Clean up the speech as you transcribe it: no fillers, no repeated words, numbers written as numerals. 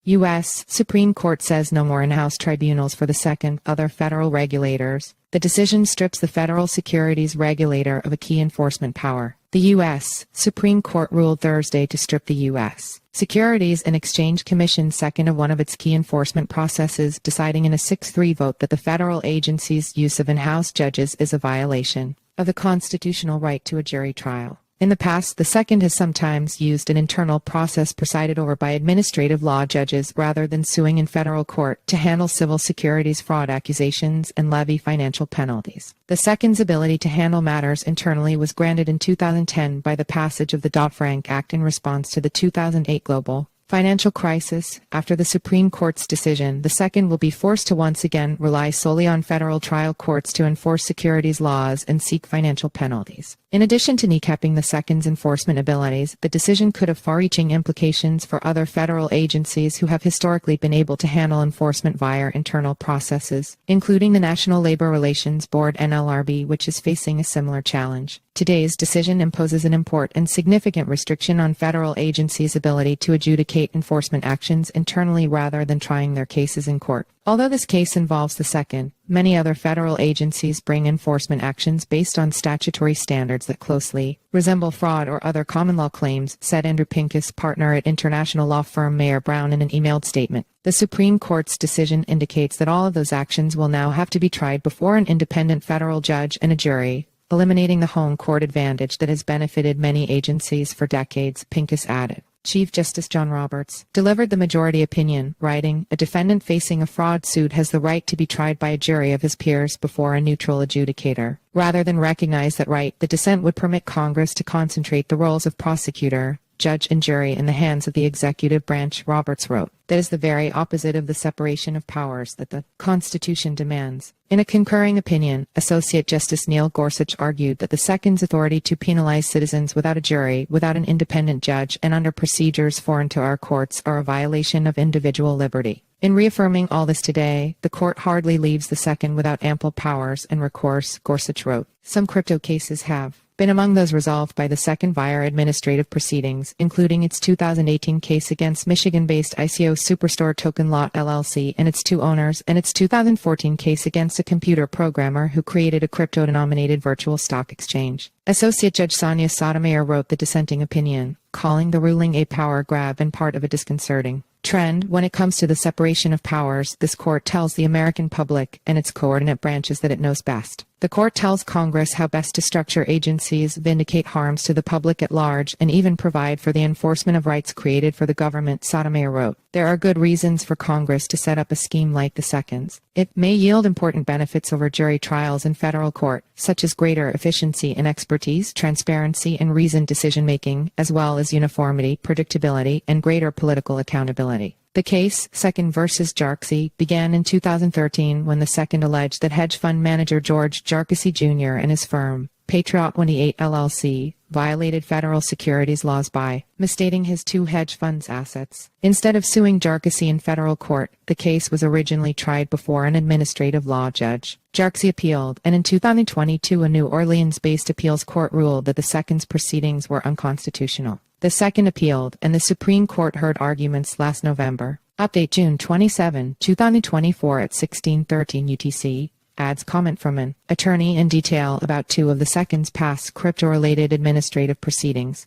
U.S. Supreme Court says no more in-house tribunals for the second, other federal regulators. The decision strips the federal securities regulator of a key enforcement power. The U.S. Supreme Court ruled Thursday to strip the U.S. Securities and Exchange Commission second of one of its key enforcement processes, deciding in a 6-3 vote that the federal agency's use of in-house judges is a violation of the constitutional right to a jury trial. In the past, the second has sometimes used an internal process presided over by administrative law judges rather than suing in federal court to handle civil securities fraud accusations and levy financial penalties. The second's ability to handle matters internally was granted in 2010 by the passage of the Dodd-Frank Act in response to the 2008 global financial crisis. After the Supreme Court's decision, the second will be forced to once again rely solely on federal trial courts to enforce securities laws and seek financial penalties. In addition to kneecapping the second's enforcement abilities, the decision could have far-reaching implications for other federal agencies who have historically been able to handle enforcement via internal processes, including the National Labor Relations Board (NLRB), which is facing a similar challenge. Today's decision imposes an important and significant restriction on federal agencies' ability to adjudicate enforcement actions internally rather than trying their cases in court. Although this case involves the second, many other federal agencies bring enforcement actions based on statutory standards that closely resemble fraud or other common law claims, said Andrew Pincus, partner at international law firm Mayer Brown, in an emailed statement. The Supreme Court's decision indicates that all of those actions will now have to be tried before an independent federal judge and a jury, eliminating the home court advantage that has benefited many agencies for decades, Pincus added. Chief Justice John Roberts delivered the majority opinion, writing, "A defendant facing a fraud suit has the right to be tried by a jury of his peers before a neutral adjudicator. Rather than recognize that right, the dissent would permit Congress to concentrate the roles of prosecutor, judge and jury in the hands of the executive branch," Roberts wrote. That is the very opposite of the separation of powers that the Constitution demands. In a concurring opinion, Associate Justice Neil Gorsuch argued that the second's authority to penalize citizens without a jury, without an independent judge, and under procedures foreign to our courts are a violation of individual liberty. In reaffirming all this today, the court hardly leaves the second without ample powers and recourse, Gorsuch wrote. Some crypto cases have been among those resolved by the second via administrative proceedings, including its 2018 case against Michigan-based ICO Superstore Token Lot LLC and its two owners, and its 2014 case against a computer programmer who created a crypto-denominated virtual stock exchange. Associate Judge Sonia Sotomayor wrote the dissenting opinion, calling the ruling a power grab and part of a disconcerting trend. When it comes to the separation of powers, this court tells the American public and its coordinate branches that it knows best. The court tells Congress how best to structure agencies, vindicate harms to the public at large, and even provide for the enforcement of rights created for the government, Sotomayor wrote. There are good reasons for Congress to set up a scheme like the second's. It may yield important benefits over jury trials in federal court, such as greater efficiency and expertise, transparency and reasoned decision-making, as well as uniformity, predictability, and greater political accountability. The case, Second versus Jarczy, began in 2013 when the second alleged that hedge fund manager George Jarczy Jr. and his firm, Patriot 28 LLC, violated federal securities laws by misstating his two hedge funds' assets. Instead of suing Jarczy in federal court, the case was originally tried before an administrative law judge. Jarczy appealed, and in 2022 a New Orleans-based appeals court ruled that the second's proceedings were unconstitutional. The second appealed, and the Supreme Court heard arguments last November. Update June 27, 2024 at 16:13 UTC. Adds comment from an attorney in detail about two of the second's past crypto-related administrative proceedings.